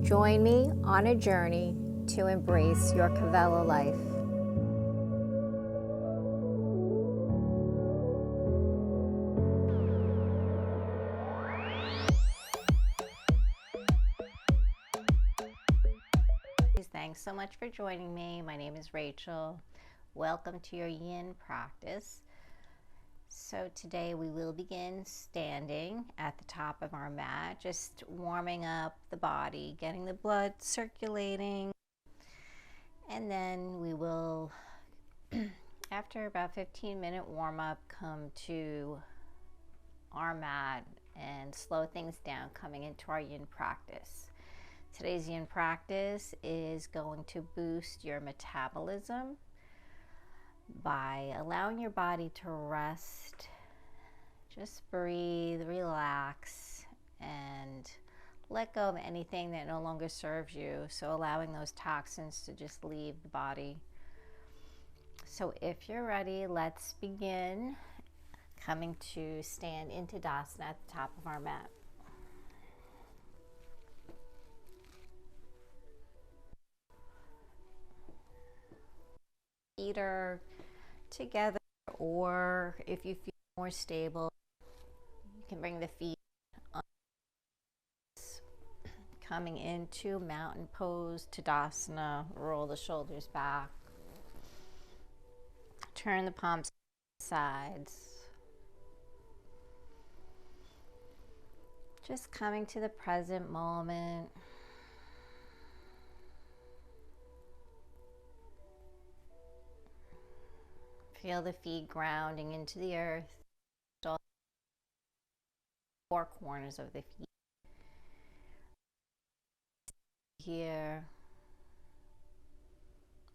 Join me on a journey to embrace your Cavella life. Thanks so much for joining me. My name is Rachel. Welcome to your Yin practice. So today we will begin standing at the top of our mat, just warming up the body, getting the blood circulating. And then we will, after about 15-minute warm-up, come to our mat and slow things down, coming into our Yin practice. Today's Yin practice is going to boost your metabolism by allowing your body to rest. Just breathe, relax, and let go of anything that no longer serves you. So allowing those toxins to just leave the body. So if you're ready, let's begin. Coming to stand into Tadasana at the top of our mat. Feet are together, or if you feel more stable, you can bring the feet on. Coming into mountain pose, Tadasana, roll the shoulders back. Turn the palms to the sides. Just coming to the present moment. Feel the feet grounding into the earth. Four corners of the feet. Here.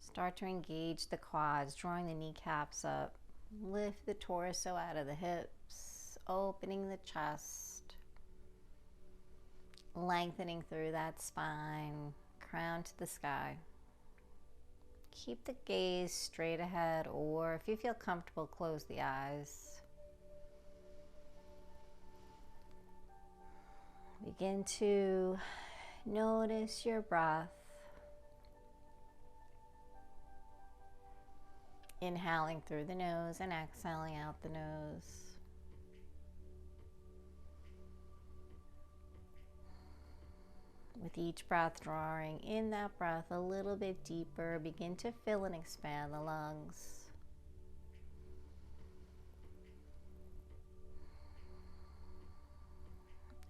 Start to engage the quads, drawing the kneecaps up. Lift the torso out of the hips, opening the chest. Lengthening through that spine, crown to the sky. Keep the gaze straight ahead, or if you feel comfortable, close the eyes. Begin to notice your breath. Inhaling through the nose and exhaling out the nose. With each breath, drawing in that breath a little bit deeper, begin to fill and expand the lungs.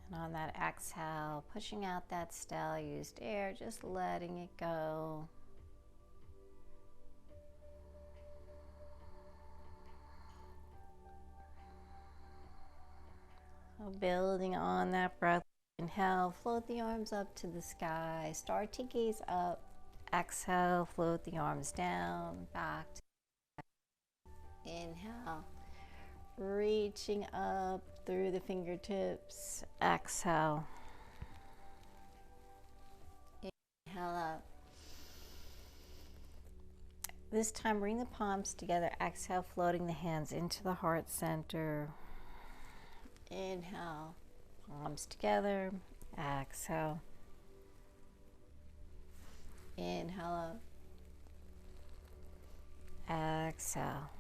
And on that exhale, pushing out that stale used air, just letting it go. So building on that breath. Inhale, float the arms up to the sky. Start to gaze up. Exhale, float the arms down, back to the sky. Inhale, reaching up through the fingertips. Exhale. Inhale up. This time, bring the palms together. Exhale, floating the hands into the heart center. Inhale. Palms together. Exhale. Inhale up. Exhale.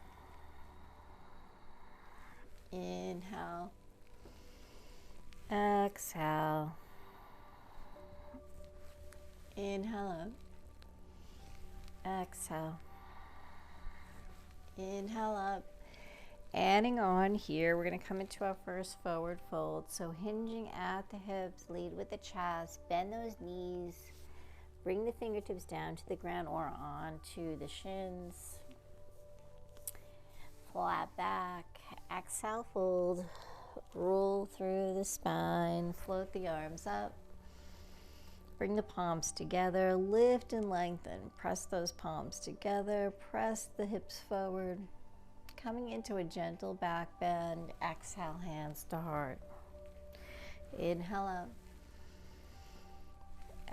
Inhale. Exhale. Inhale up. Exhale. Inhale up. Adding on here, we're going to come into our first forward fold. So hinging at the hips, lead with the chest, bend those knees, bring the fingertips down to the ground or onto the shins. Flat back, exhale, fold, roll through the spine, float the arms up. Bring the palms together, lift and lengthen, press those palms together, press the hips forward. Coming into a gentle back bend, exhale, hands to heart. Inhale up.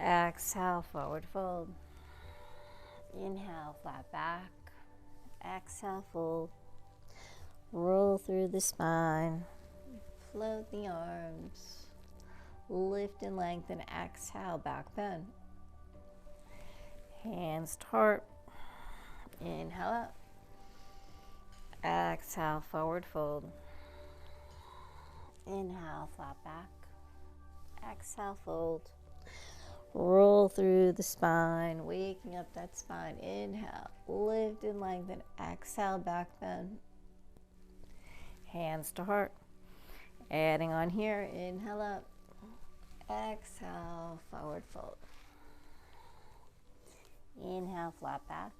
Exhale, forward fold. Inhale, flat back. Exhale, fold. Roll through the spine. Float the arms. Lift and lengthen. Exhale, back bend. Hands to heart. Inhale up. Exhale, forward fold. Inhale, flat back. Exhale, fold. Roll through the spine, waking up that spine. Inhale, lift and lengthen. Exhale, back bend. Hands to heart. Adding on here, inhale up. Exhale, forward fold. Inhale, flat back.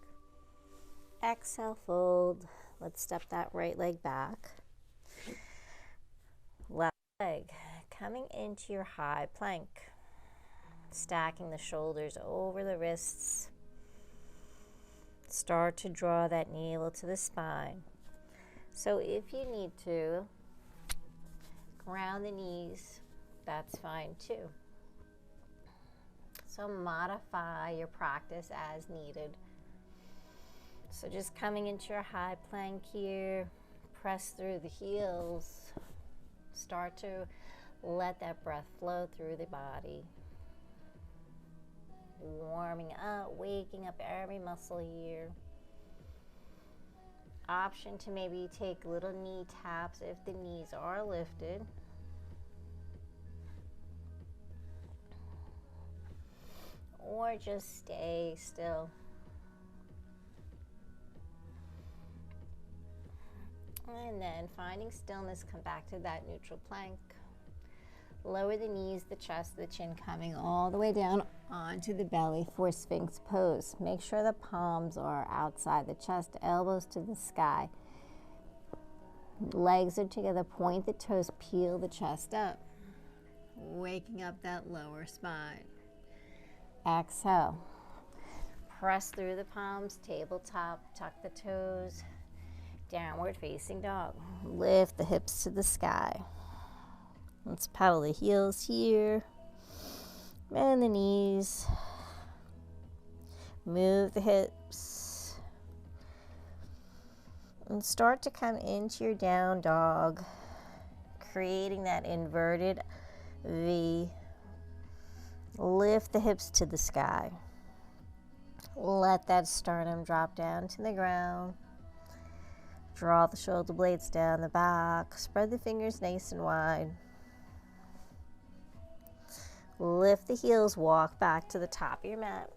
Exhale, fold. Let's step that right leg back. Left leg coming into your high plank. Stacking the shoulders over the wrists. Start to draw that navel to the spine. So if you need to ground the knees, that's fine too. So modify your practice as needed. So just coming into your high plank here, press through the heels. Start to let that breath flow through the body. Warming up, waking up every muscle here. Option to maybe take little knee taps if the knees are lifted. Or just stay still. And then finding stillness, come back to that neutral plank. Lower the knees, the chest, the chin coming all the way down onto the belly for Sphinx pose. Make sure the palms are outside the chest, elbows to the sky. Legs are together, point the toes, peel the chest up. Waking up that lower spine. Exhale. Press through the palms, tabletop, tuck the toes. Downward facing dog. Lift the hips to the sky. Let's pedal the heels here. Bend the knees. Move the hips. And start to come into your down dog. Creating that inverted V. Lift the hips to the sky. Let that sternum drop down to the ground. Draw the shoulder blades down the back. Spread the fingers nice and wide. Lift the heels, walk back to the top of your mat.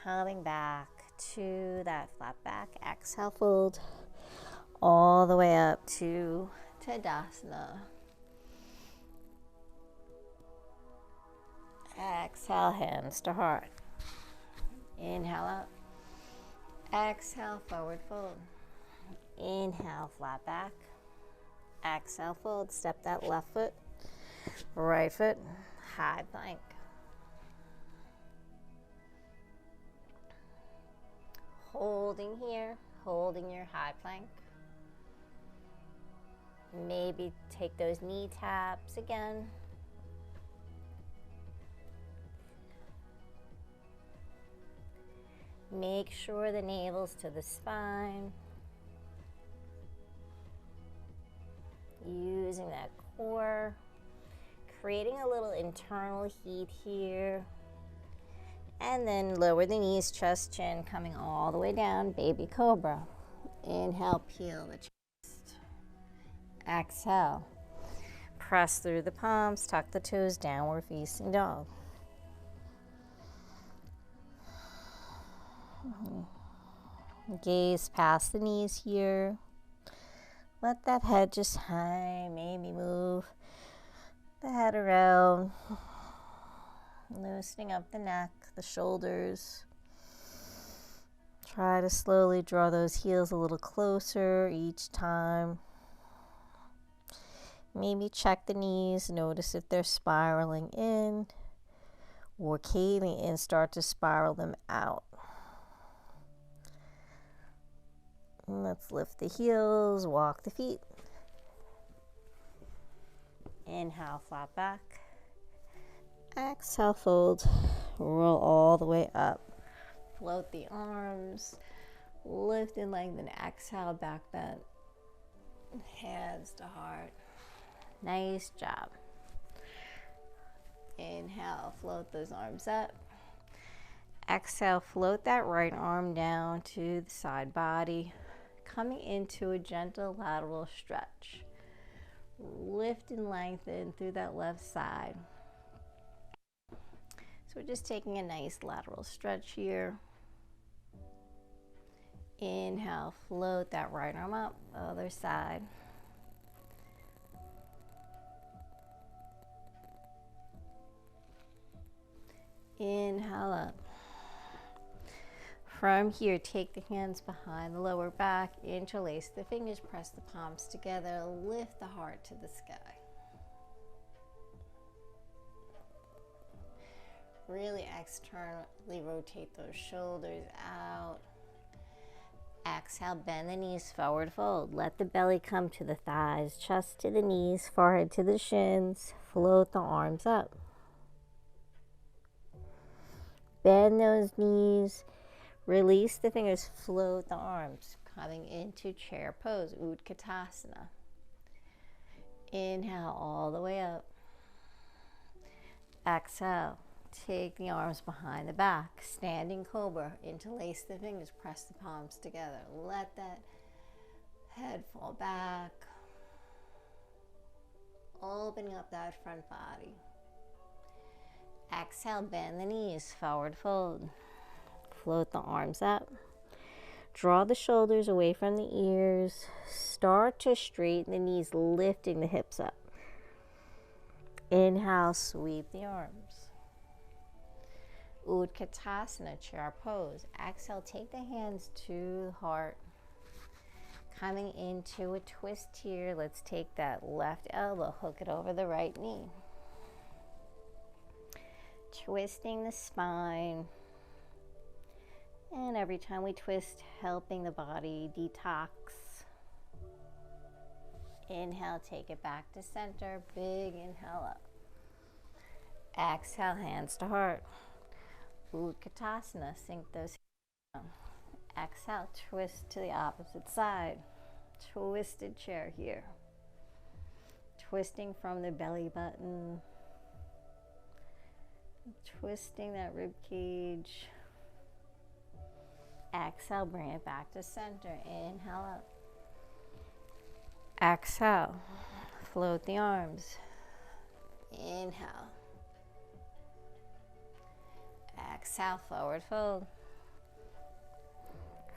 Coming back to that flat back. Exhale, fold all the way up to Tadasana. Exhale, hands to heart. Inhale up. Exhale, forward fold. Inhale, flat back. Exhale, fold. Step that left foot. Right foot, high plank. Holding here, holding your high plank. Maybe take those knee taps again. Make sure the navel's to the spine. Using that core. Creating a little internal heat here. And then lower the knees, chest, chin, coming all the way down, baby cobra. Inhale, peel the chest. Exhale. Press through the palms, tuck the toes, downward facing dog. Gaze past the knees here. Let that head just hang, maybe move the head around, loosening up the neck, the shoulders. Try to slowly draw those heels a little closer each time. Maybe check the knees, notice if they're spiraling in or caving in, start to spiral them out. And let's lift the heels, walk the feet. Inhale, flat back. Exhale, fold. Roll all the way up. Float the arms. Lift and lengthen. Exhale, back bend. Hands to heart. Nice job. Inhale, float those arms up. Exhale, float that right arm down to the side body, coming into a gentle lateral stretch. Lift and lengthen through that left side. So we're just taking a nice lateral stretch here. Inhale, float that right arm up, other side. Inhale up. From here, take the hands behind the lower back, interlace the fingers, press the palms together, lift the heart to the sky. Really externally rotate those shoulders out. Exhale, bend the knees forward, fold. Let the belly come to the thighs, chest to the knees, forehead to the shins. Float the arms up. Bend those knees. Release the fingers, float the arms. Coming into chair pose, Utkatasana. Inhale all the way up. Exhale. Take the arms behind the back. Standing cobra. Interlace the fingers. Press the palms together. Let that head fall back. Opening up that front body. Exhale, bend the knees. Forward fold. Float the arms up. Draw the shoulders away from the ears. Start to straighten the knees, lifting the hips up. Inhale, sweep the arms. Utkatasana, chair pose. Exhale, take the hands to the heart. Coming into a twist here. Let's take that left elbow, hook it over the right knee. Twisting the spine. And every time we twist, helping the body detox. Inhale, take it back to center. Big inhale up. Exhale, hands to heart. Utkatasana, sink those down. Exhale, twist to the opposite side. Twisted chair here. Twisting from the belly button. Twisting that rib cage. Exhale, bring it back to center. Inhale up. Exhale, float the arms. Inhale. Exhale, forward fold.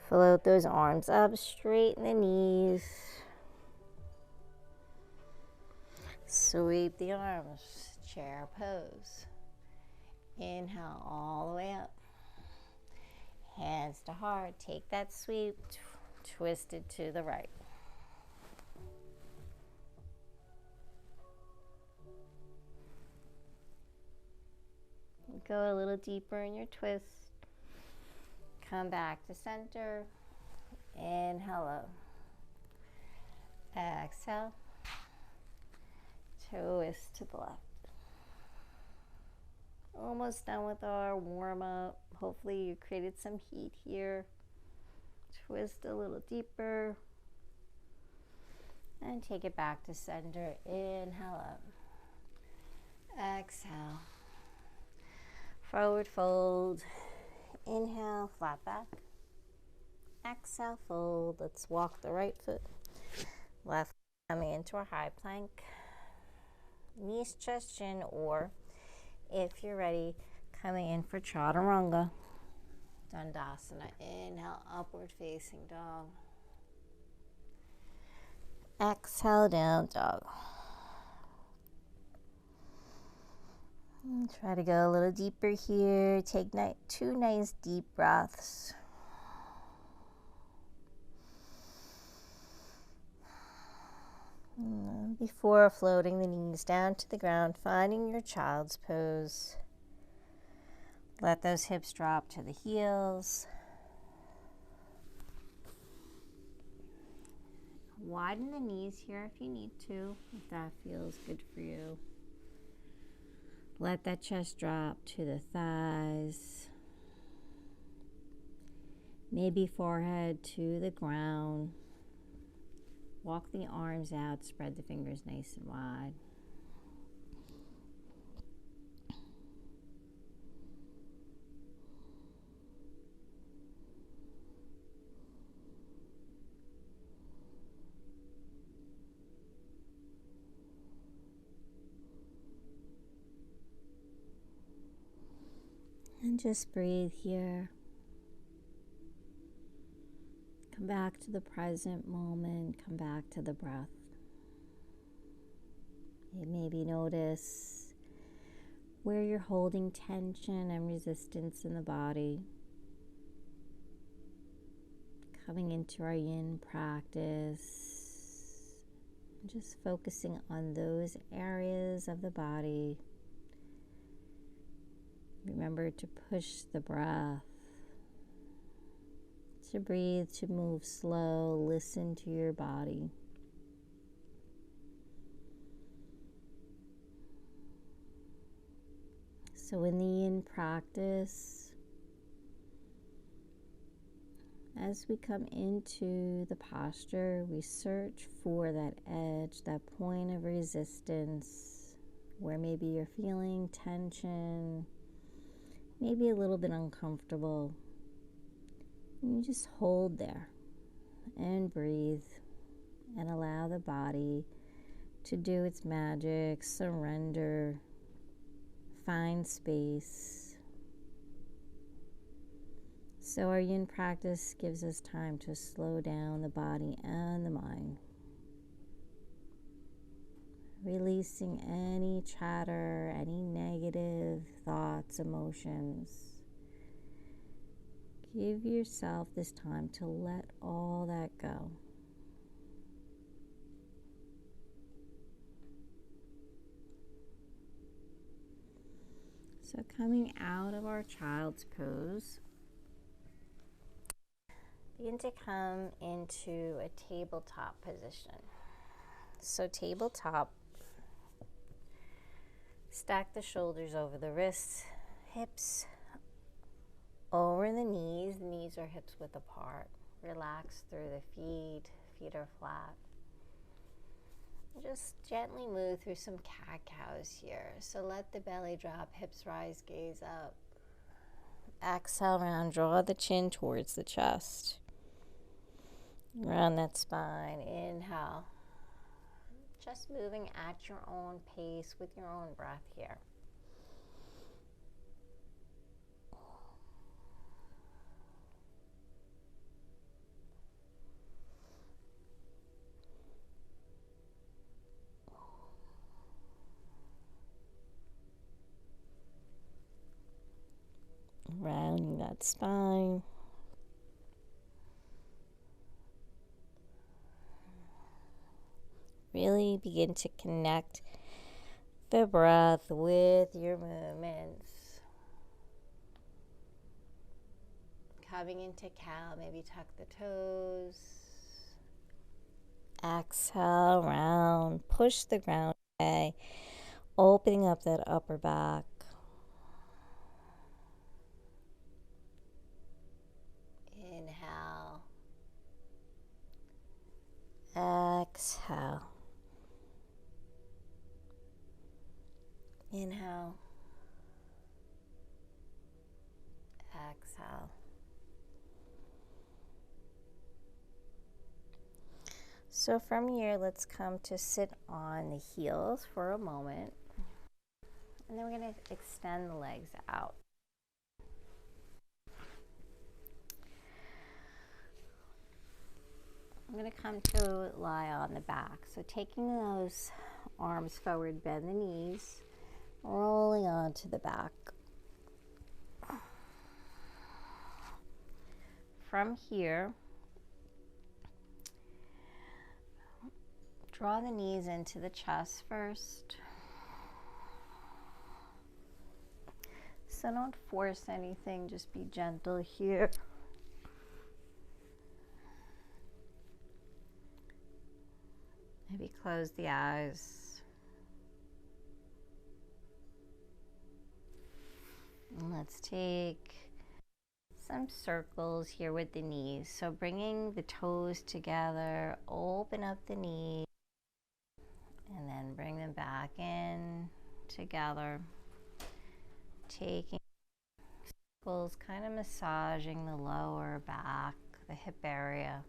Float those arms up, straighten the knees. Sweep the arms, chair pose. Inhale all the way up. Hands to heart, take that sweep, twist it to the right. Go a little deeper in your twist. Come back to center. Inhale up. Exhale. Twist to the left. Almost done with our warm up. Hopefully you created some heat here. Twist a little deeper. And take it back to center. Inhale up. Exhale. Forward fold. Inhale, flat back. Exhale, fold. Let's walk the right foot. Left foot coming into a high plank. Knees, chest, chin, or if you're ready, coming in for chaturanga. Dandasana. Inhale, upward facing dog. Exhale, down dog. And try to go a little deeper here. Take two nice deep breaths. Before floating the knees down to the ground, finding your child's pose. Let those hips drop to the heels. Widen the knees here if you need to, if that feels good for you. Let that chest drop to the thighs. Maybe forehead to the ground. Walk the arms out, spread the fingers nice and wide. And just breathe here. Come back to the present moment. Come back to the breath. You maybe notice where you're holding tension and resistance in the body. Coming into our Yin practice, just focusing on those areas of the body. Remember to push the breath, to breathe, to move slow, listen to your body. So in the Yin practice, as we come into the posture, we search for that edge, that point of resistance, where maybe you're feeling tension, maybe a little bit uncomfortable. You just hold there and breathe and allow the body to do its magic, surrender, find space. So our Yin practice gives us time to slow down the body and the mind, releasing any chatter, any negative thoughts, emotions. Give yourself this time to let all that go. So coming out of our child's pose, begin to come into a tabletop position. So tabletop, stack the shoulders over the wrists, hips over the knees. The knees are hips width apart. Relax through the feet. Feet are flat. Just gently move through some cat-cows here. So let the belly drop, hips rise, gaze up. Exhale, round, draw the chin towards the chest. Round that spine. Inhale. Just moving at your own pace with your own breath here. Rounding that spine. Really begin to connect the breath with your movements. Coming into cow, maybe tuck the toes. Exhale, round, push the ground away, opening up that upper back. Inhale. Exhale. Inhale. Exhale. So from here, let's come to sit on the heels for a moment. And then we're going to extend the legs out. I'm going to come to lie on the back. So taking those arms forward, bend the knees, rolling onto the back. From here, draw the knees into the chest first. So don't force anything, just be gentle here. Maybe close the eyes. And let's take some circles here with the knees. So bringing the toes together, open up the knees and then bring them back in together. Taking circles, kind of massaging the lower back, the hip area.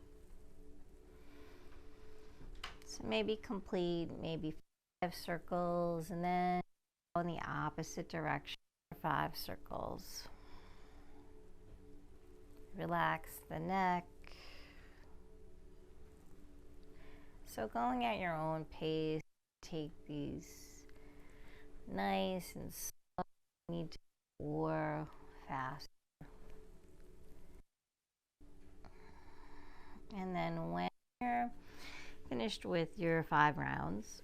So maybe complete, maybe 5 circles, and then go in the opposite direction for 5 circles. Relax the neck. So going at your own pace, take these nice and slow. You need to or fast. And then when you're finished with your 5 rounds,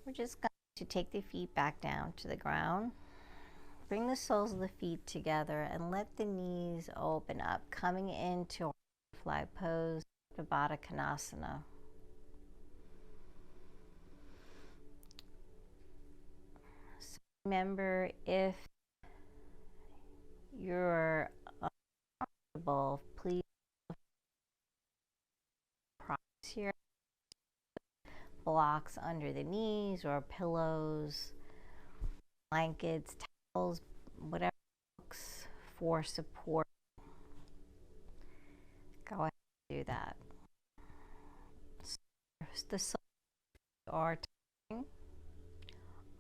we're just going to take the feet back down to the ground. Bring the soles of the feet together and let the knees open up, coming into butterfly pose, Baddha Konasana. So remember, if you're uncomfortable, please practice here. Blocks under the knees or pillows, blankets, towels, whatever works for support. Go ahead and do that. So the soles are touching.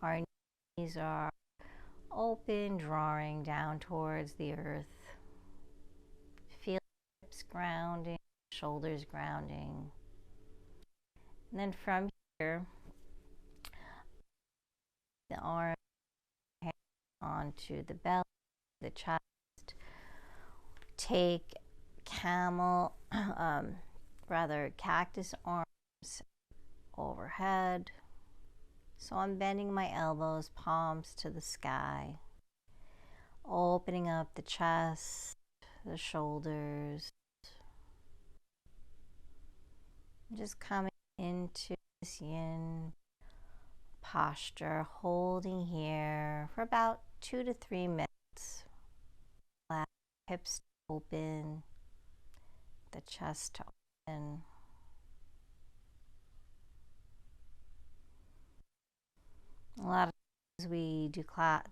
Our knees are open, drawing down towards the earth. Feel hips grounding, shoulders grounding. And then from here, the arms onto the belly, the chest. Take cactus arms overhead. So I'm bending my elbows, palms to the sky, opening up the chest, the shoulders. Just coming into this yin posture, holding here for about 2 to 3 minutes. Hips open, the chest open. A lot of times we do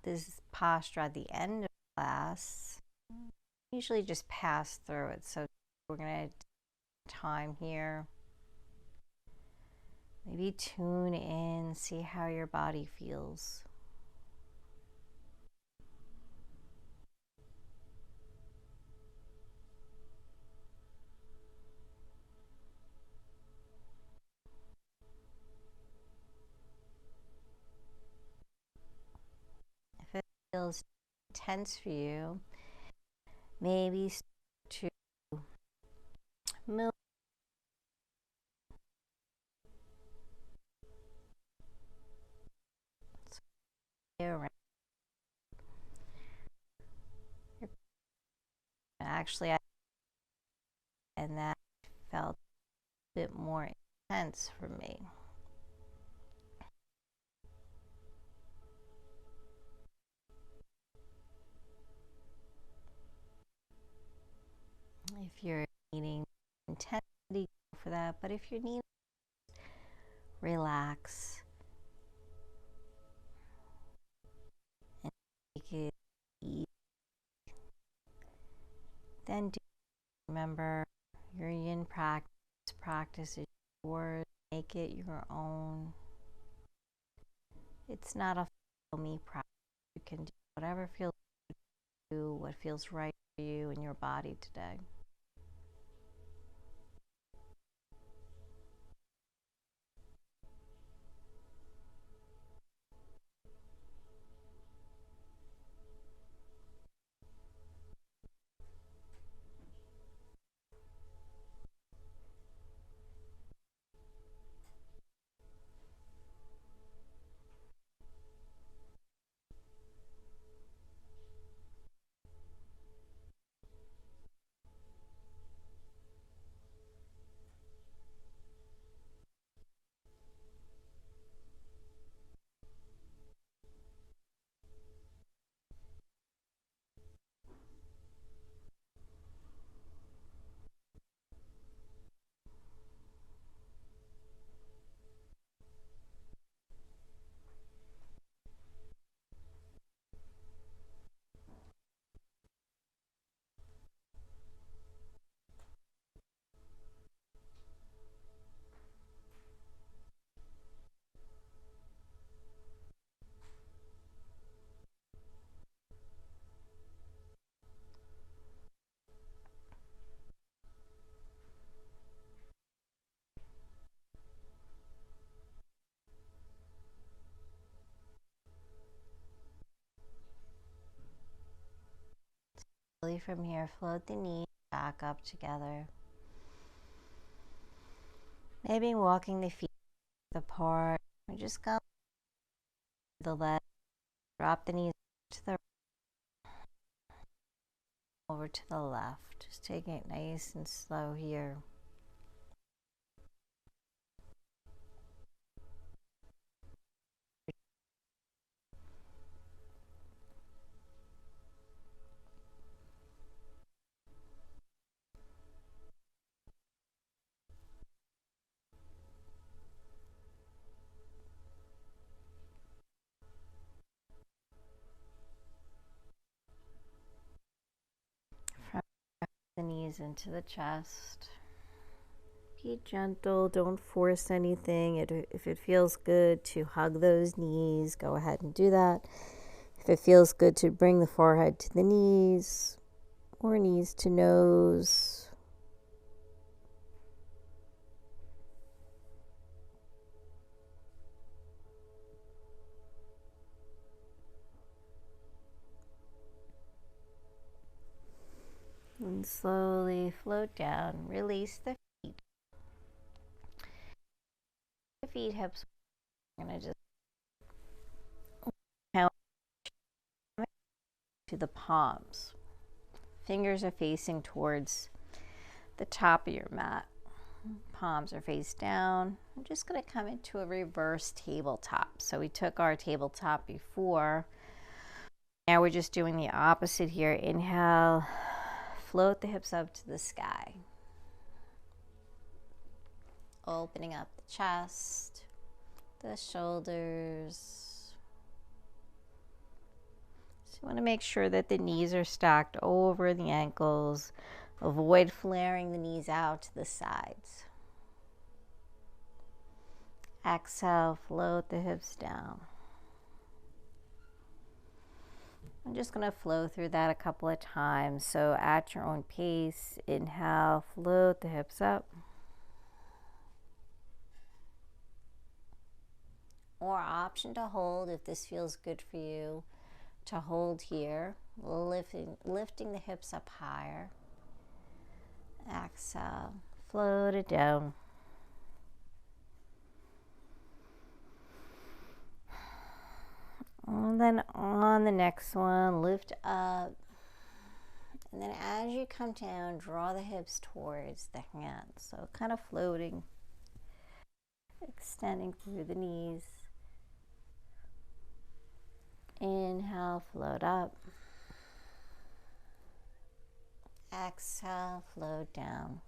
this posture at the end of class. Usually just pass through it. So we're going to take time here. Maybe tune in, see how your body feels. If it feels intense for you, maybe start to move. Around. Actually, and that felt a bit more intense for me. If you're needing intensity, go for that. But if you're needing relax and make it easy, then remember your yin practice is yours. Make it your own. It's not a follow me practice. You can do whatever feels good for you, what feels right for you and your body today. Slowly from here, float the knees back up together. Maybe walking the feet apart. Or just go to the left. Drop the knees to the over to the left. Just taking it nice and slow here. From the knees into the chest. Be gentle, don't force anything. If it feels good to hug those knees, go ahead and do that. If it feels good to bring the forehead to the knees or knees to nose. And slowly float down, release the feet. The feet, hips, we're going to just count to the palms. Fingers are facing towards the top of your mat. Palms are face down. I'm just going to come into a reverse tabletop. So we took our tabletop before. Now we're just doing the opposite here. Inhale, float the hips up to the sky. Opening up the chest, the shoulders. So you want to make sure that the knees are stacked over the ankles. Avoid flaring the knees out to the sides. Exhale, float the hips down. I'm just going to flow through that a couple of times. So at your own pace, inhale, float the hips up. Or option to hold if this feels good for you, to hold here, lifting the hips up higher. Exhale, float it down. And then on the next one, lift up. And then as you come down, draw the hips towards the hands. So kind of floating, extending through the knees. Inhale, float up. Exhale, float down.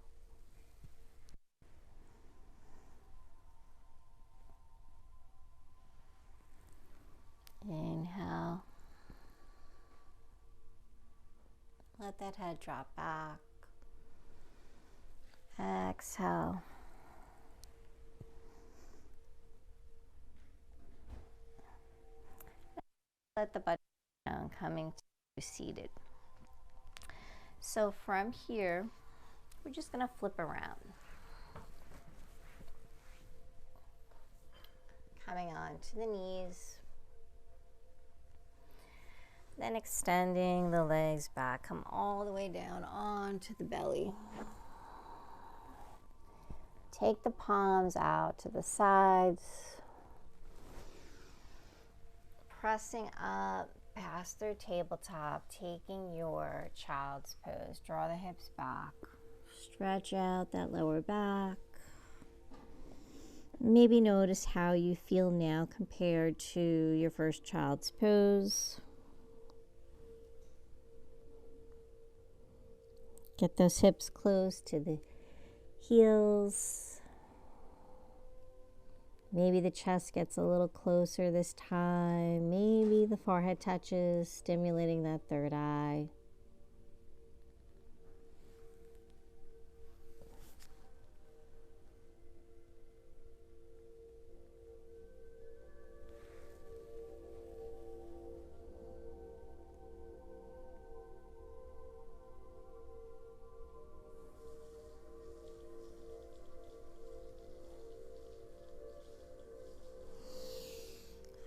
Inhale. Let that head drop back. Exhale. Let the butt down, coming to seated. So from here, we're just going to flip around. Coming on to the knees. Then extending the legs back. Come all the way down onto the belly. Take the palms out to the sides. Pressing up past their tabletop, taking your child's pose. Draw the hips back. Stretch out that lower back. Maybe notice how you feel now compared to your first child's pose. Get those hips close to the heels. Maybe the chest gets a little closer this time. Maybe the forehead touches, stimulating that third eye.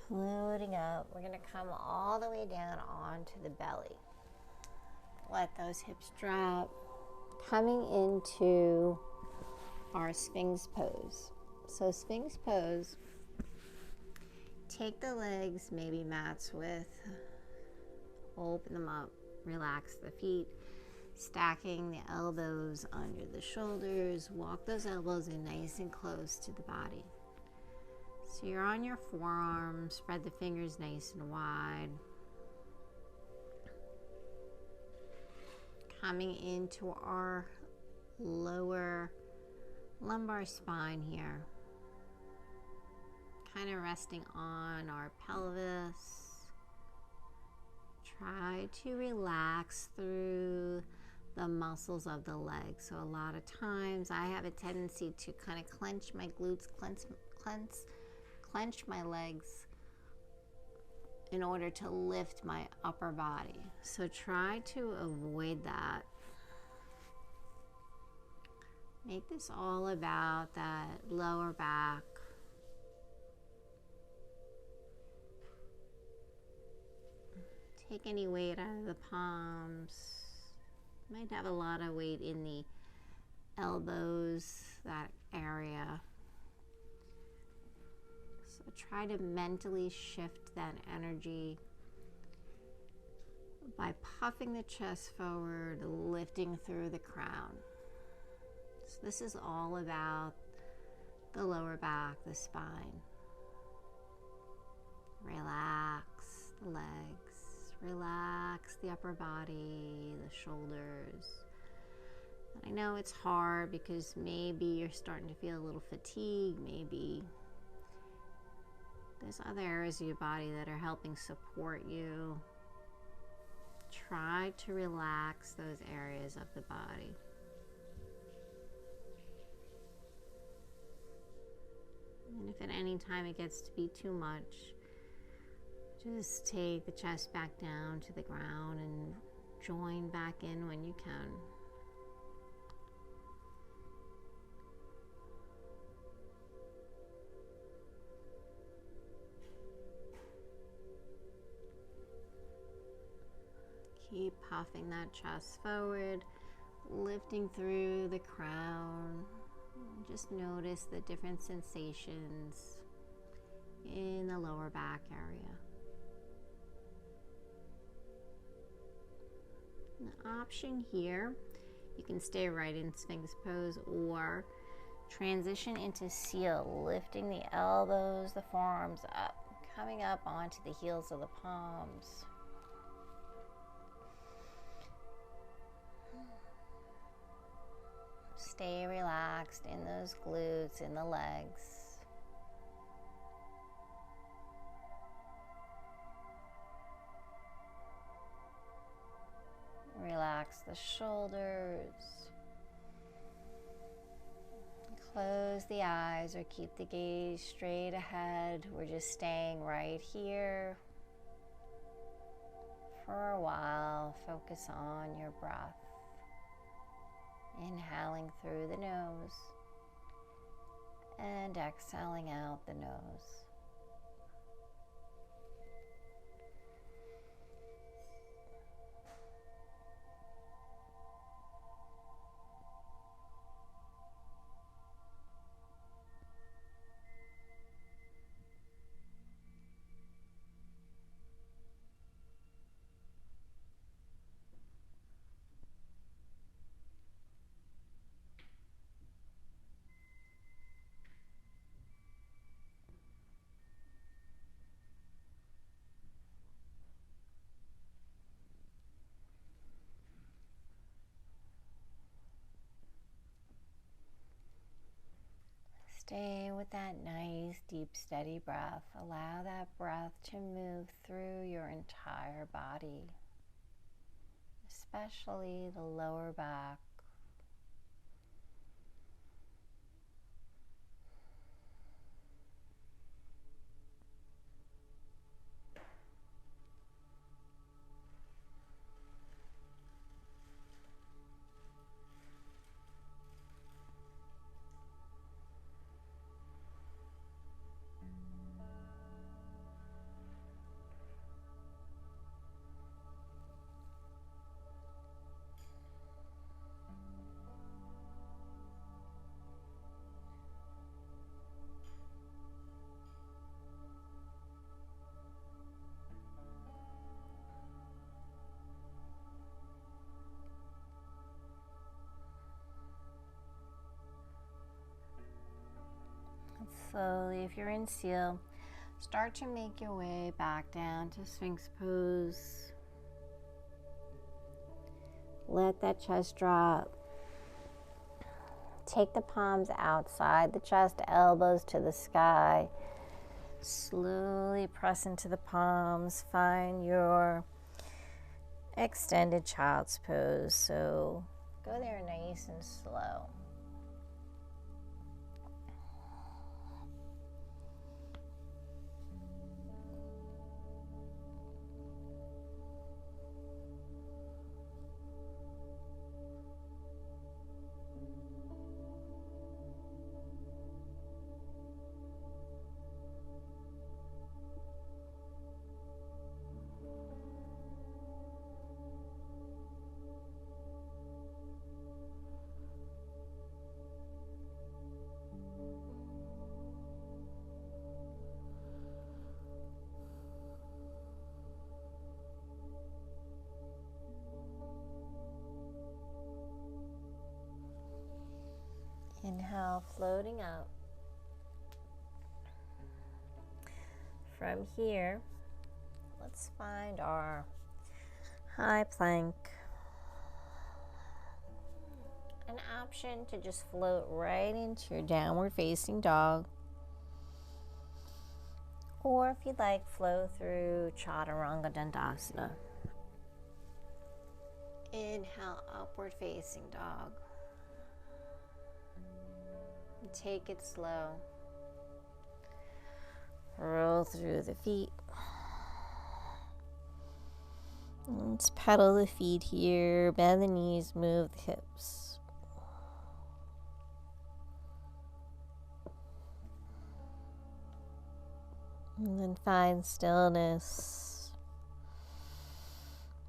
Floating up, we're going to come all the way down onto the belly. Let those hips drop. Coming into our Sphinx pose. So Sphinx pose, take the legs maybe mat's width, open them up, relax the feet, stacking the elbows under the shoulders, walk those elbows in nice and close to the body. So you're on your forearms, spread the fingers nice and wide. Coming into our lower lumbar spine here. Kind of resting on our pelvis. Try to relax through the muscles of the legs. So a lot of times I have a tendency to kind of clench my glutes, clench my legs in order to lift my upper body. So try to avoid that. Make this all about that lower back. Take any weight out of the palms. Might have a lot of weight in the elbows, that area. So try to mentally shift that energy by puffing the chest forward, lifting through the crown. So this is all about the lower back, the spine. Relax the legs, relax the upper body, the shoulders. And I know it's hard because maybe you're starting to feel a little fatigue, maybe there's other areas of your body that are helping support you. Try to relax those areas of the body. And if at any time it gets to be too much, just take the chest back down to the ground and join back in when you can. Keep puffing that chest forward, lifting through the crown. Just notice the different sensations in the lower back area. An option here, you can stay right in Sphinx pose or transition into seal, lifting the elbows, the forearms up, coming up onto the heels of the palms. Stay relaxed in those glutes, in the legs. Relax the shoulders. Close the eyes or keep the gaze straight ahead. We're just staying right here for a while. Focus on your breath. Inhaling through the nose and exhaling out the nose. Stay with that nice, deep, steady breath. Allow that breath to move through your entire body, especially the lower back. Slowly, if you're in seal, start to make your way back down to Sphinx pose. Let that chest drop. Take the palms outside the chest, elbows to the sky. Slowly press into the palms. Find your extended child's pose. So go there nice and slow. Inhale, floating up. From here, let's find our high plank. An option to just float right into your downward facing dog. Or if you'd like, flow through Chaturanga Dandasana. Inhale, upward facing dog. Take it slow. Roll through the feet. Let's pedal the feet here. Bend the knees, move the hips. And then find stillness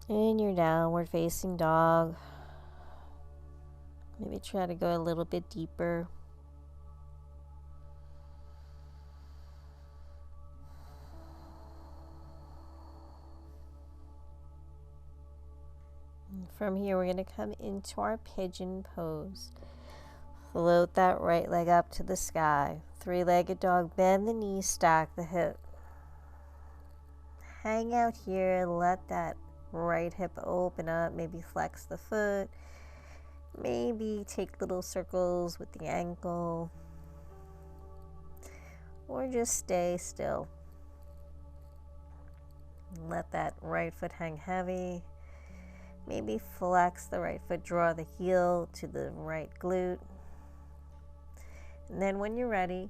in your downward facing dog. Maybe try to go a little bit deeper. From here, we're going to come into our pigeon pose. Float that right leg up to the sky. Three-legged dog, bend the knees, stack the hip. Hang out here, let that right hip open up, maybe flex the foot. Maybe take little circles with the ankle. Or just stay still. Let that right foot hang heavy. Maybe flex the right foot, draw the heel to the right glute. And then when you're ready,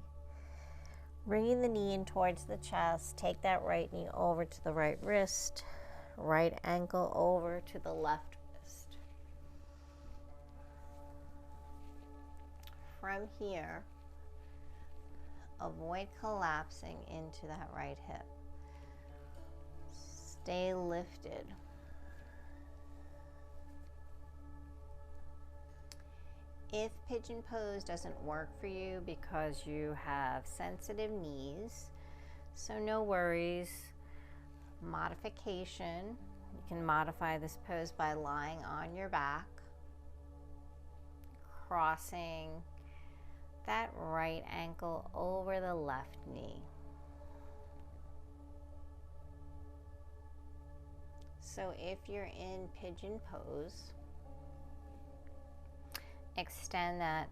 bringing the knee in towards the chest, take that right knee over to the right wrist, right ankle over to the left wrist. From here, avoid collapsing into that right hip. Stay lifted. If pigeon pose doesn't work for you because you have sensitive knees, so no worries. Modification. You can modify this pose by lying on your back, crossing that right ankle over the left knee. So if you're in pigeon pose, extend that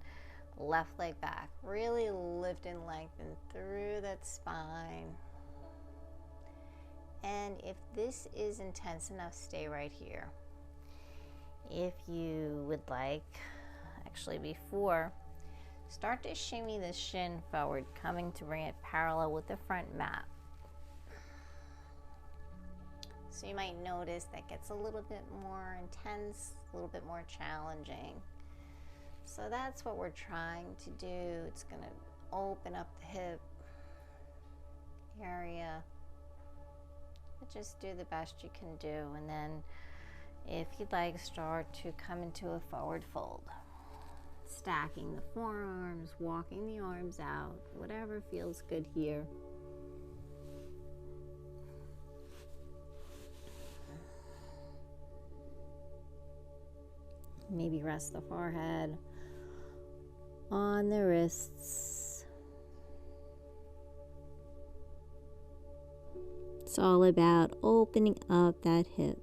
left leg back. Really lift and lengthen through that spine. And if this is intense enough, stay right here. If you would like, actually before, start to shimmy the shin forward, coming to bring it parallel with the front mat. So you might notice that gets a little bit more intense, a little bit more challenging. So that's what we're trying to do. It's going to open up the hip area. But just do the best you can do. And then if you'd like, start to come into a forward fold. Stacking the forearms, walking the arms out, whatever feels good here. Maybe rest the forehead on the wrists. It's all about opening up that hip.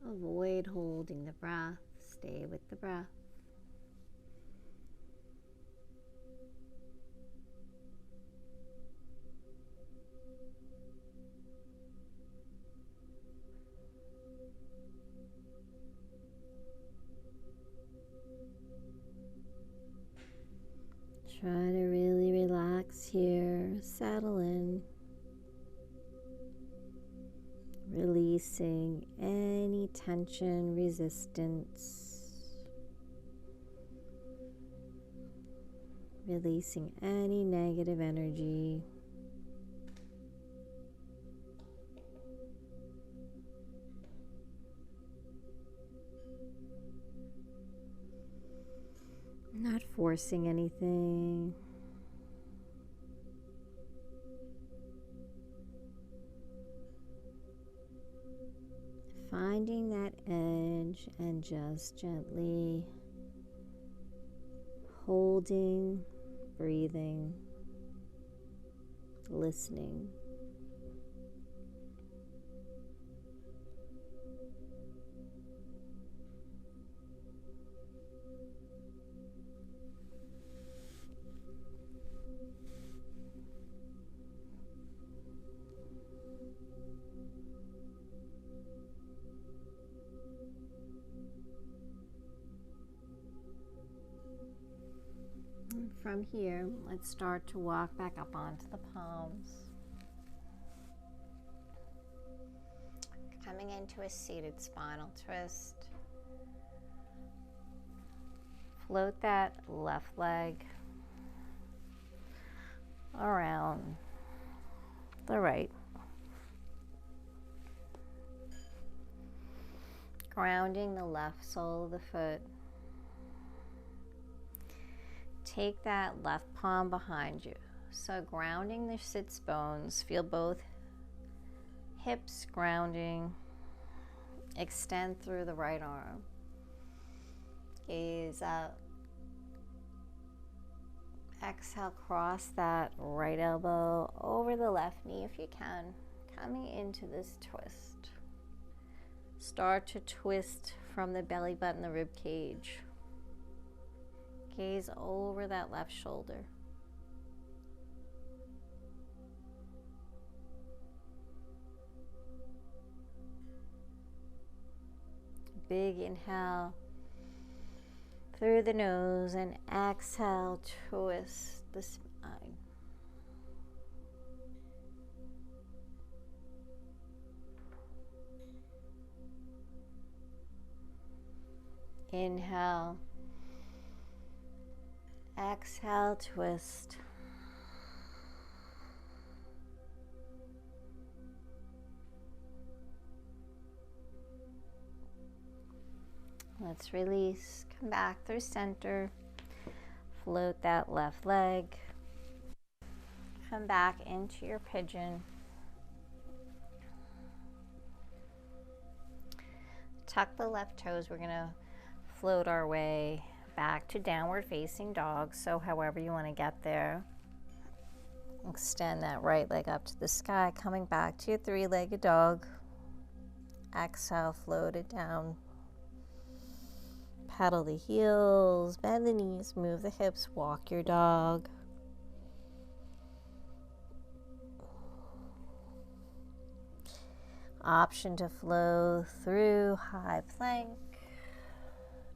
Avoid holding the breath. Stay with the breath. Try to really relax here. Settle in. Releasing any tension, resistance. Releasing any negative energy. Not forcing anything. Finding that edge and just gently holding, breathing, listening. From here, let's start to walk back up onto the palms. Coming into a seated spinal twist. Float that left leg around the right. Grounding the left sole of the foot. Take that left palm behind you. So grounding the sits bones, feel both hips grounding. Extend through the right arm. Gaze up. Exhale, cross that right elbow over the left knee if you can. Coming into this twist. Start to twist from the belly button, the rib cage. Gaze over that left shoulder. Big inhale through the nose and exhale, twist the spine. Inhale. Exhale, twist. Let's release. Come back through center. Float that left leg. Come back into your pigeon. Tuck the left toes. We're going to float our way back to downward facing dog. So however you want to get there. Extend that right leg up to the sky. Coming back to your three-legged dog. Exhale, float it down. Pedal the heels, bend the knees, move the hips, walk your dog. Option to flow through high plank,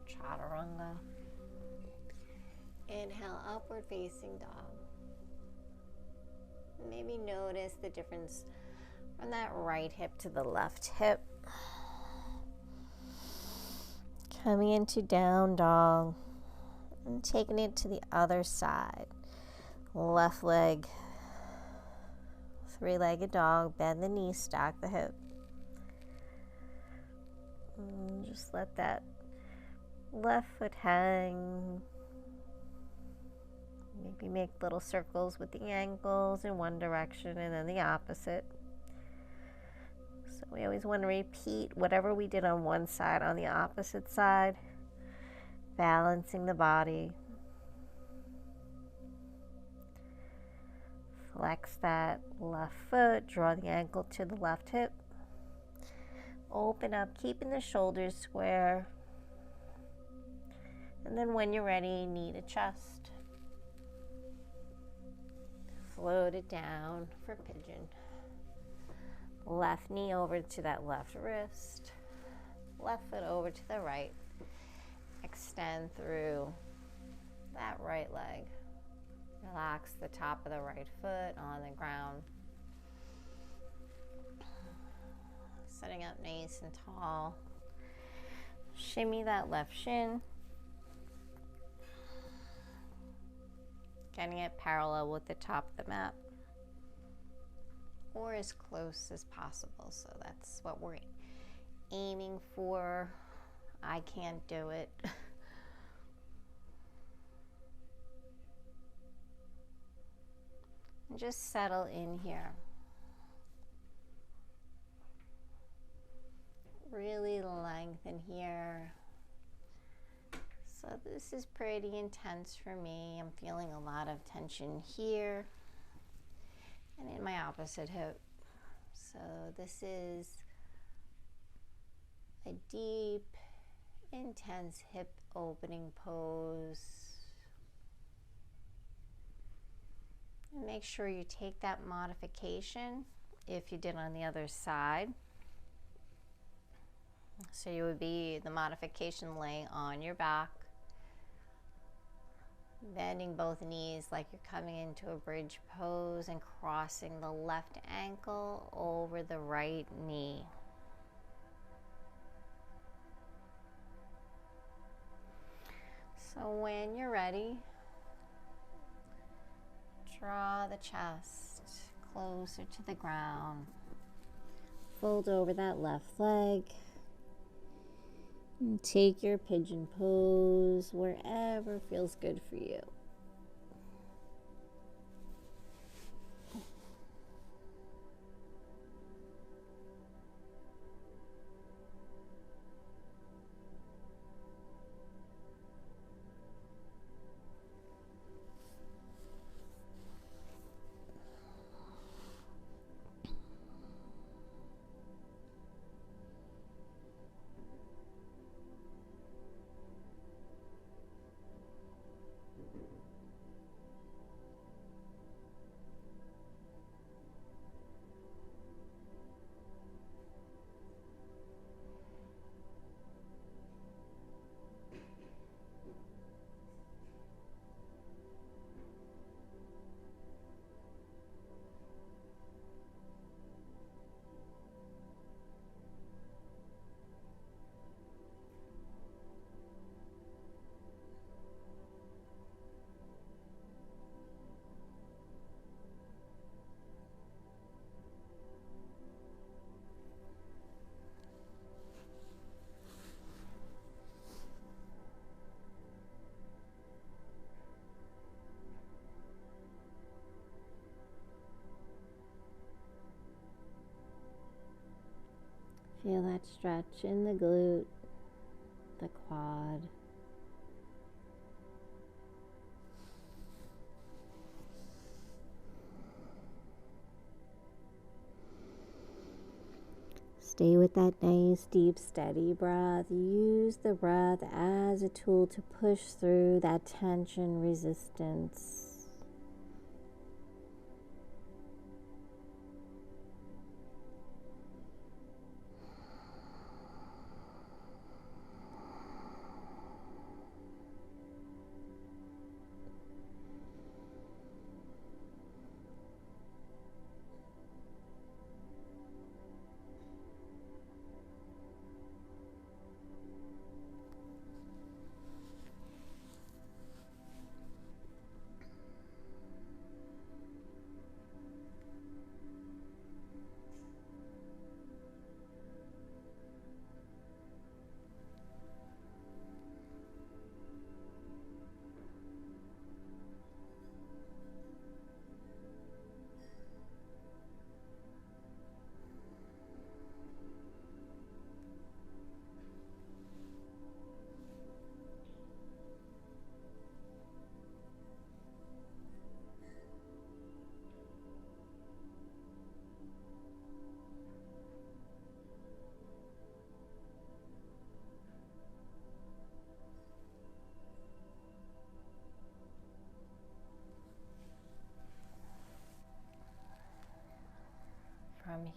chaturanga. Inhale, upward facing dog. Maybe notice the difference from that right hip to the left hip. Coming into down dog and taking it to the other side. Left leg, three-legged dog, bend the knee, stack the hip. And just let that left foot hang. Maybe make little circles with the ankles in one direction and then the opposite. So we always want to repeat whatever we did on one side on the opposite side, balancing the body. Flex that left foot, draw the ankle to the left hip. Open up, keeping the shoulders square. And then when you're ready, knee to chest. Float it down for pigeon. Left knee over to that left wrist. Left foot over to the right. Extend through that right leg. Relax the top of the right foot on the ground. Sitting up nice and tall. Shimmy that left shin. Getting it parallel with the top of the mat, or as close as possible. So that's what we're aiming for. I can't do it. And just settle in here. Really lengthen here. So this is pretty intense for me. I'm feeling a lot of tension here and in my opposite hip. So this is a deep, intense hip opening pose. And make sure you take that modification if you did on the other side. So you would be the modification laying on your back. Bending both knees like you're coming into a bridge pose and crossing the left ankle over the right knee. So when you're ready, draw the chest closer to the ground. Fold over that left leg. And take your pigeon pose wherever feels good for you. Feel that stretch in the glute, the quad. Stay with that nice, deep, steady breath. Use the breath as a tool to push through that tension, resistance.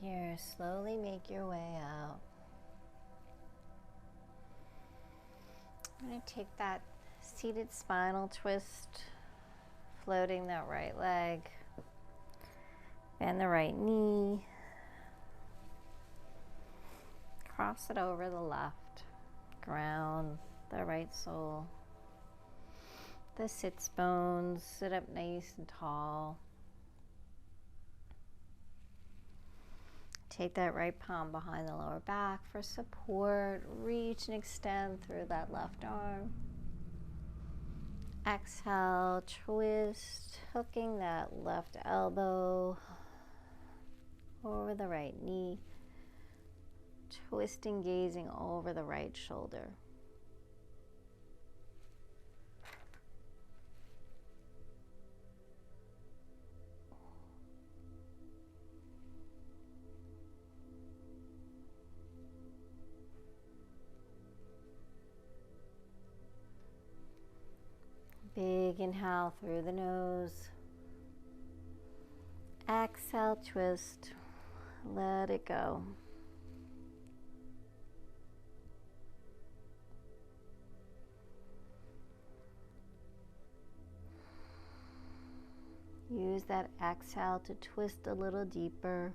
here, slowly make your way out. I'm going to take that seated spinal twist, floating that right leg, bend the right knee, cross it over the left, ground the right sole. The sits bones, sit up nice and tall. Take that right palm behind the lower back for support. Reach and extend through that left arm. Exhale, twist, hooking that left elbow over the right knee. Twisting, gazing over the right shoulder. Big inhale through the nose. Exhale, twist. Let it go. Use that exhale to twist a little deeper.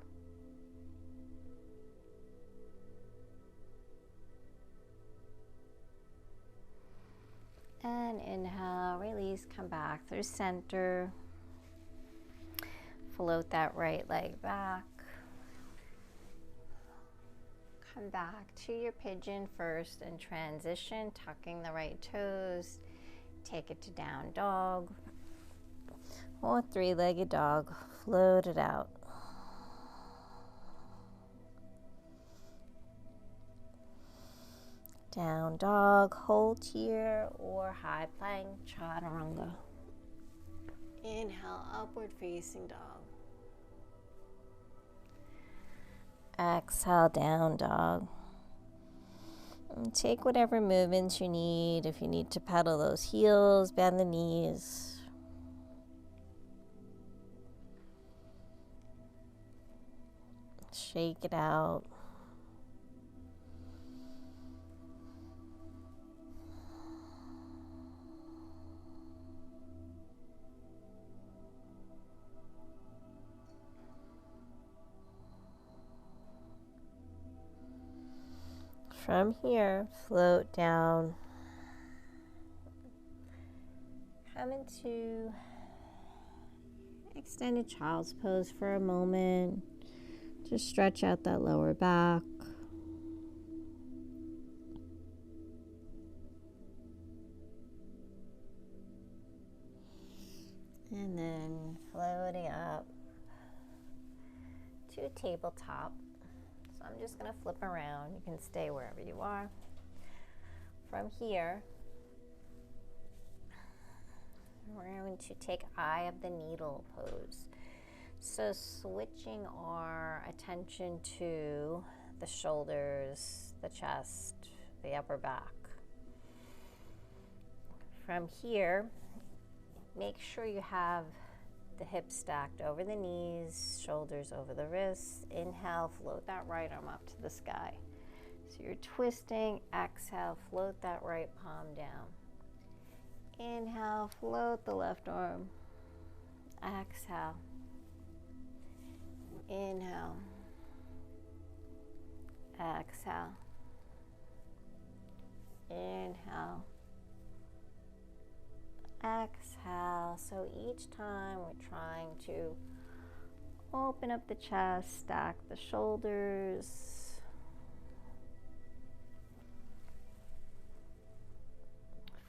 And inhale, release, come back through center. Float that right leg back. Come back to your pigeon first and transition, tucking the right toes. Take it to down dog or three-legged dog. Float it out. Down dog, hold here, or high plank, chaturanga. Inhale, upward facing dog. Exhale, down dog. And take whatever movements you need. If you need to pedal those heels, bend the knees. Shake it out. From here, float down. Come into extended child's pose for a moment. Just stretch out that lower back. And then floating up to tabletop. So I'm just going to flip around. You can stay wherever you are. From here, we're going to take eye of the needle pose. So switching our attention to the shoulders, the chest, the upper back. From here, make sure you have the hips stacked over the knees, shoulders over the wrists. Inhale, float that right arm up to the sky. So you're twisting. Exhale, float that right palm down. Inhale, float the left arm. Exhale. Inhale. Exhale. Inhale. Exhale. So each time we're trying to open up the chest, stack the shoulders.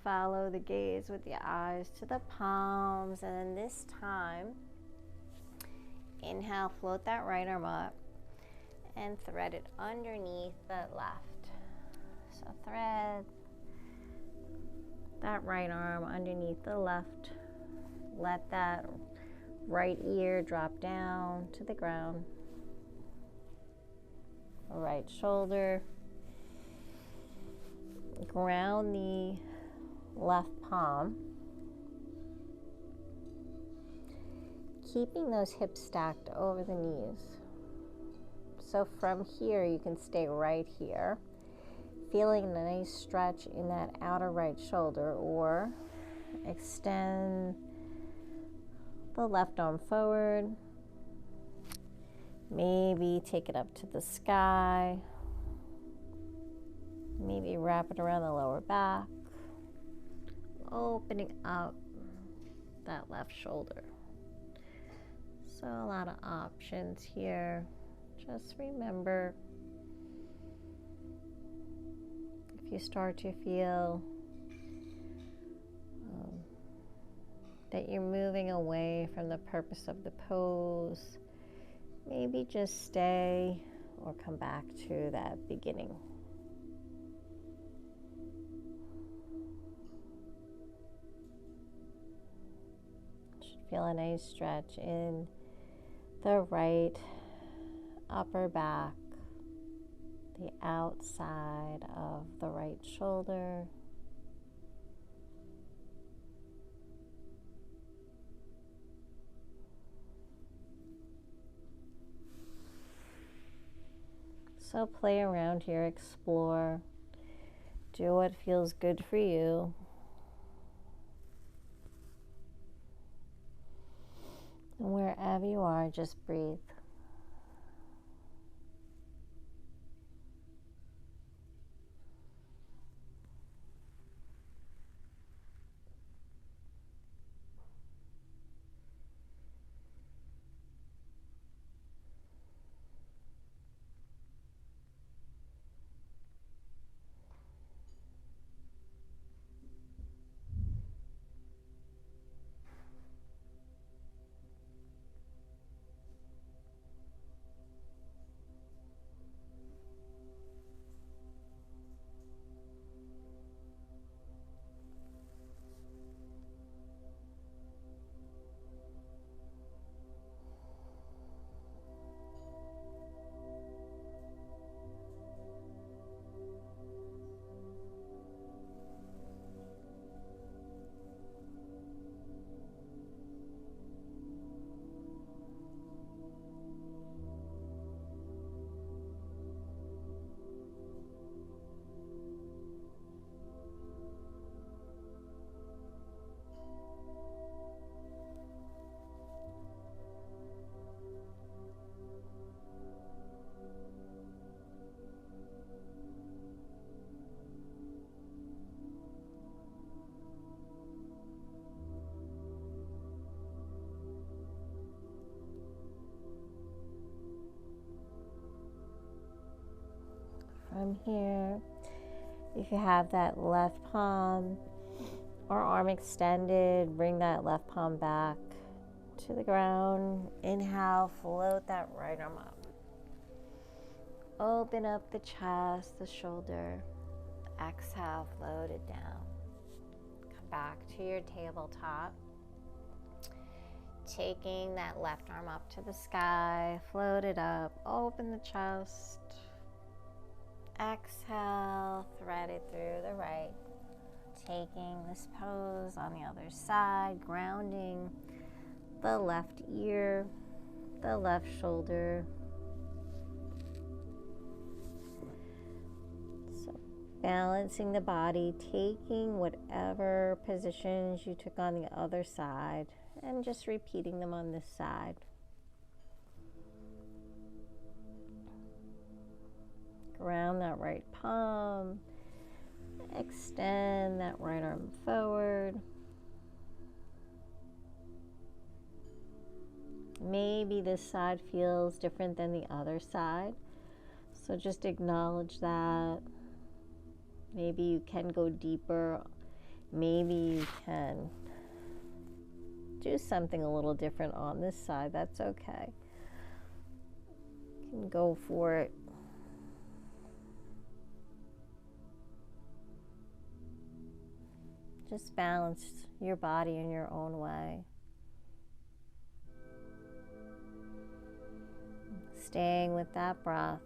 Follow the gaze with the eyes to the palms, and then this time, inhale, float that right arm up and thread it underneath the left. So thread that right arm underneath the left. Let that right ear drop down to the ground. Right shoulder. Ground the left palm. Keeping those hips stacked over the knees. So from here, you can stay right here, feeling a nice stretch in that outer right shoulder, or extend the left arm forward. Maybe take it up to the sky. Maybe wrap it around the lower back, opening up that left shoulder. So a lot of options here. Just remember, if you start to feel that you're moving away from the purpose of the pose, maybe just stay or come back to that beginning. Should feel a nice stretch in the right upper back, the outside of the right shoulder. So play around here, explore, do what feels good for you. And wherever you are, just breathe. From here, if you have that left palm or arm extended, bring that left palm back to the ground. Inhale, float that right arm up. Open up the chest, the shoulder. Exhale, float it down. Come back to your tabletop. Taking that left arm up to the sky, float it up, open the chest. Exhale, thread it through the right. Taking this pose on the other side, grounding the left ear, the left shoulder. So balancing the body, taking whatever positions you took on the other side and just repeating them on this side. Ground that right palm, extend that right arm forward. Maybe this side feels different than the other side, so just acknowledge that. Maybe you can go deeper, maybe you can do something a little different on this side. That's okay. You can go for it. Just balance your body in your own way. Staying with that breath.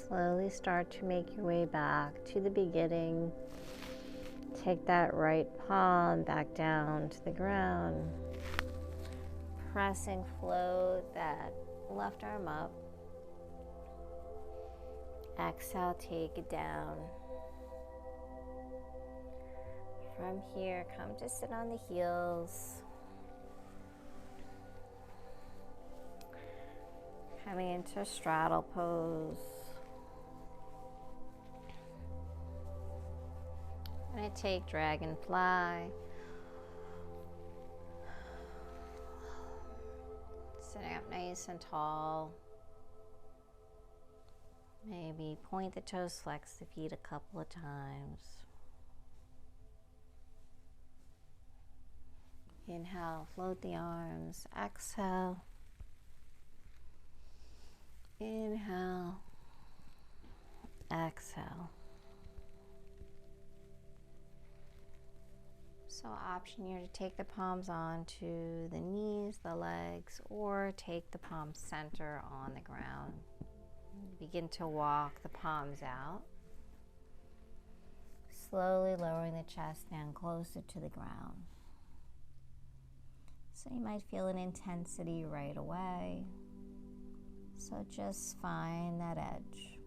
Slowly start to make your way back to the beginning. Take that right palm back down to the ground. Press and float that left arm up. Exhale, take it down. From here, come to sit on the heels. Coming into a straddle pose. I'm going to take dragonfly. Sitting up nice and tall. Maybe point the toes, flex the feet a couple of times. Inhale, float the arms. Exhale. Inhale. Exhale. So option here to take the palms onto the knees, the legs, or take the palms center on the ground. Begin to walk the palms out. Slowly lowering the chest down closer to the ground. So you might feel an intensity right away. So just find that edge.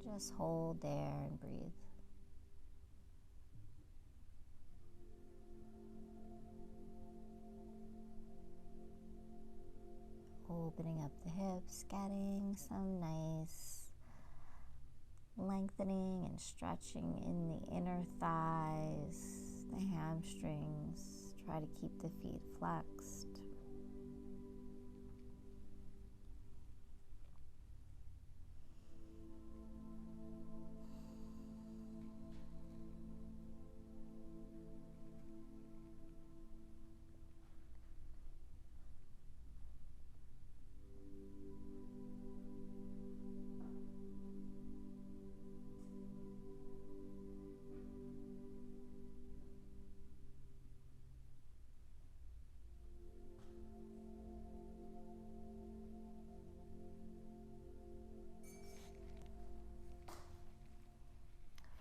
Just hold there and breathe. Opening up the hips, getting some nice lengthening and stretching in the inner thighs, the hamstrings. Try to keep the feet flexed.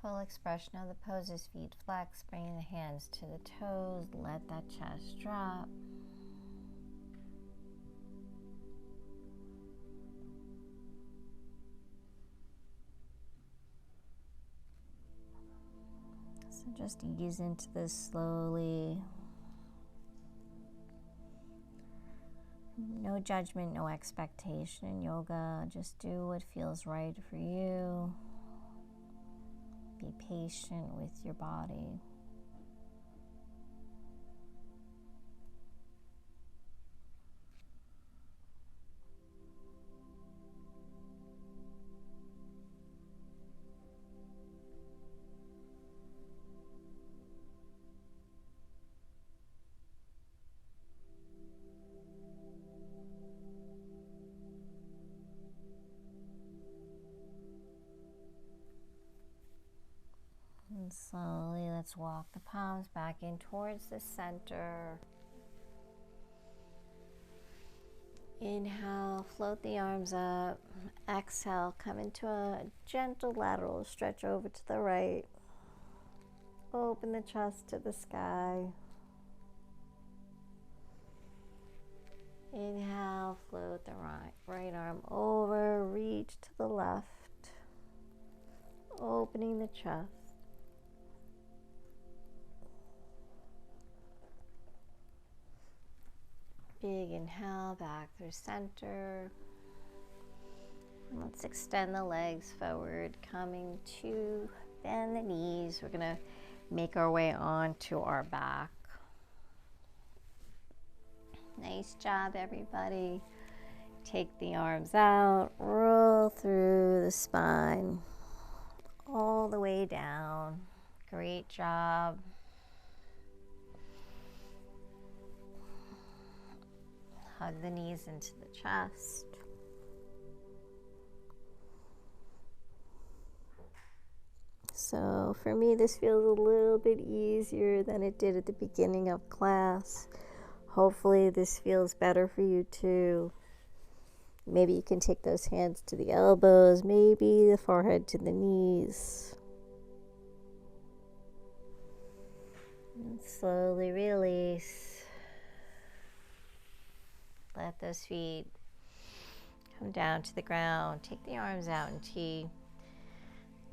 Full expression of the poses, feet flex, bringing the hands to the toes, let that chest drop. So just ease into this slowly. No judgment, no expectation in yoga. Just do what feels right for you. Be patient with your body. And slowly, let's walk the palms back in towards the center. Inhale, float the arms up. Exhale, come into a gentle lateral stretch over to the right. Open the chest to the sky. Inhale, float the right arm over, reach to the left. Opening the chest. Big inhale back through center. Let's extend the legs forward, coming to bend the knees. We're going to make our way onto our back. Nice job, everybody. Take the arms out, roll through the spine, all the way down. Great job. Hug the knees into the chest. So for me, this feels a little bit easier than it did at the beginning of class. Hopefully this feels better for you too. Maybe you can take those hands to the elbows, maybe the forehead to the knees. And slowly release. Let those feet come down to the ground. Take the arms out in T.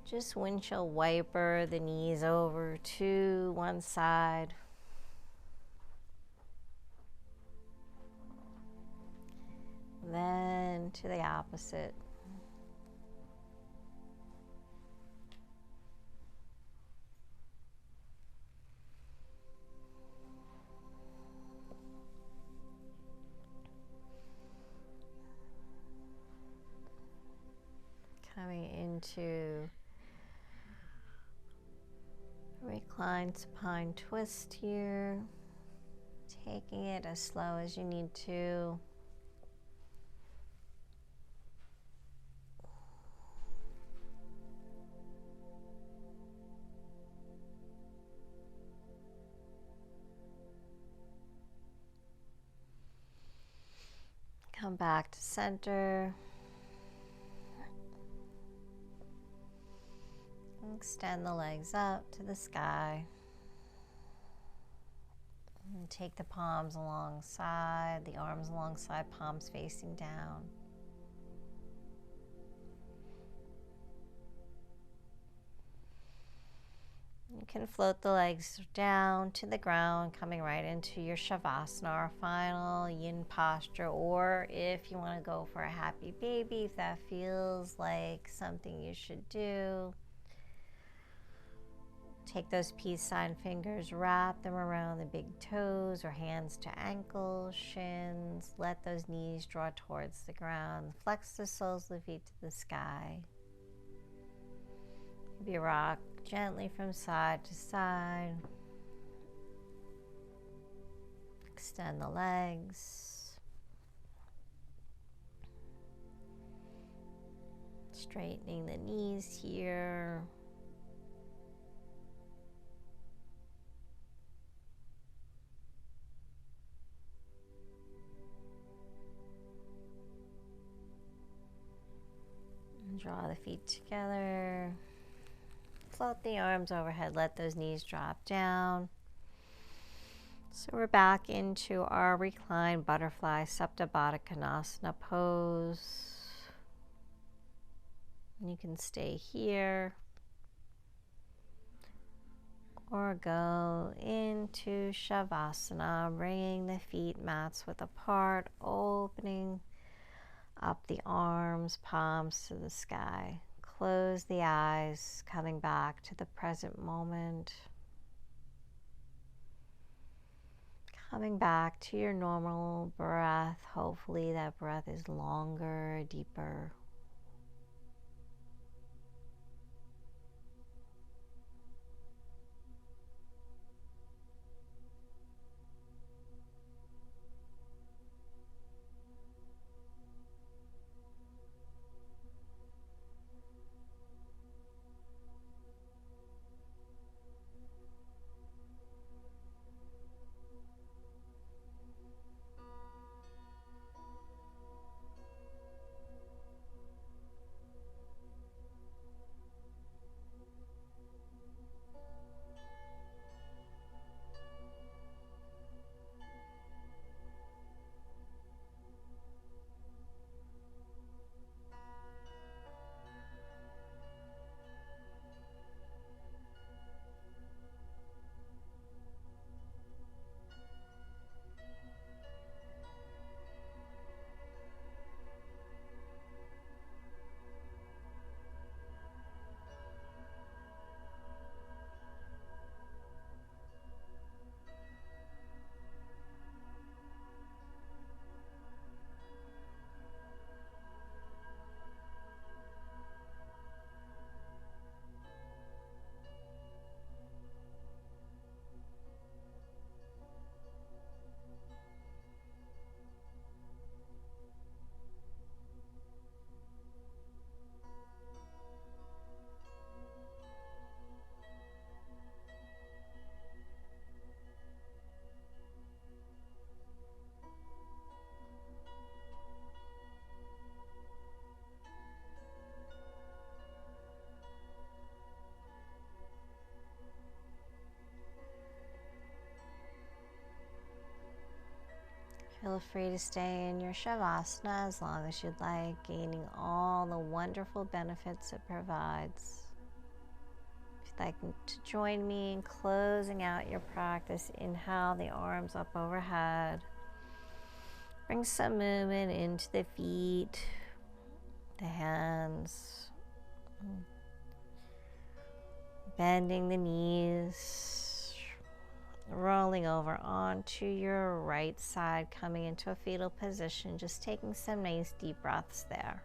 Just windshield wiper the knees over to one side. Then to the opposite. Coming into reclined supine twist here. Taking it as slow as you need to. Come back to center. Extend the legs up to the sky. And take the palms alongside, the arms alongside, palms facing down. You can float the legs down to the ground, coming right into your Shavasana, our final yin posture, or if you want to go for a happy baby, if that feels like something you should do. Take those peace sign fingers, wrap them around the big toes or hands to ankles, shins. Let those knees draw towards the ground. Flex the soles of the feet to the sky. Maybe rock gently from side to side. Extend the legs. Straightening the knees here. Draw the feet together. Float the arms overhead. Let those knees drop down. So we're back into our reclined butterfly Supta Baddha Konasana pose. You can stay here or go into Shavasana, bringing the feet mats width apart, opening up the arms, palms to the sky. Close the eyes, coming back to the present moment. Coming back to your normal breath. Hopefully that breath is longer, deeper. Feel free to stay in your Shavasana as long as you'd like, gaining all the wonderful benefits it provides. If you'd like to join me in closing out your practice, inhale the arms up overhead. Bring some movement into the feet, the hands, bending the knees, rolling over onto your right side, coming into a fetal position, just taking some nice deep breaths there.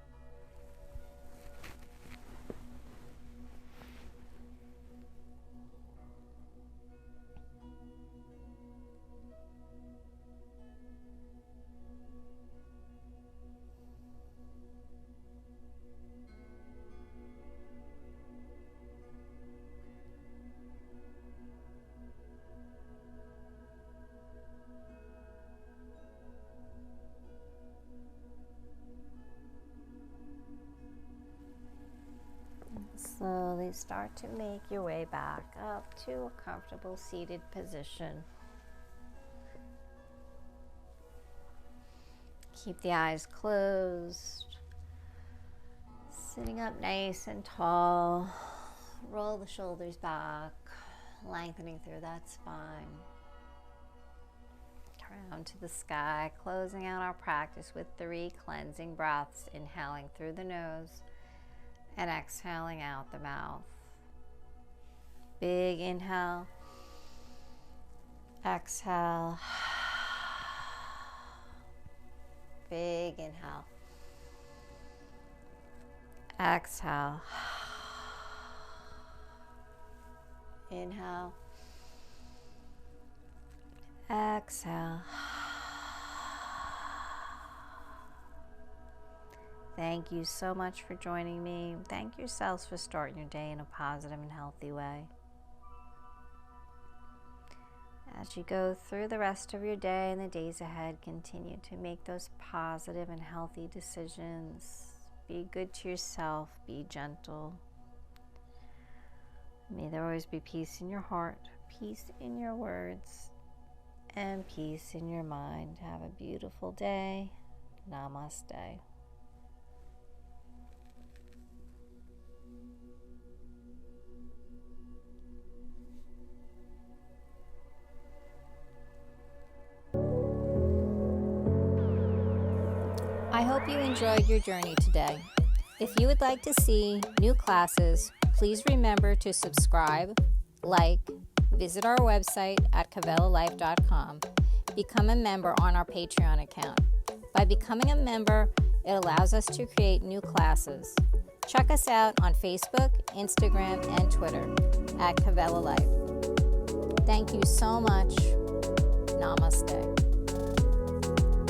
Slowly start to make your way back up to a comfortable seated position. Keep the eyes closed. Sitting up nice and tall. Roll the shoulders back, lengthening through that spine. Crown to the sky, closing out our practice with 3 cleansing breaths, inhaling through the nose and exhaling out the mouth. Big inhale, exhale, big inhale, exhale, inhale, exhale. Thank you so much for joining me. Thank yourselves for starting your day in a positive and healthy way. As you go through the rest of your day and the days ahead, continue to make those positive and healthy decisions. Be good to yourself. Be gentle. May there always be peace in your heart, peace in your words, and peace in your mind. Have a beautiful day. Namaste. I hope you enjoyed your journey today. If you would like to see new classes, please remember to subscribe, like, visit our website at cavelalife.com, become a member on our Patreon account. By becoming a member, it allows us to create new classes. Check us out on Facebook, Instagram, and Twitter at Cavella Life. Thank you so much. Namaste.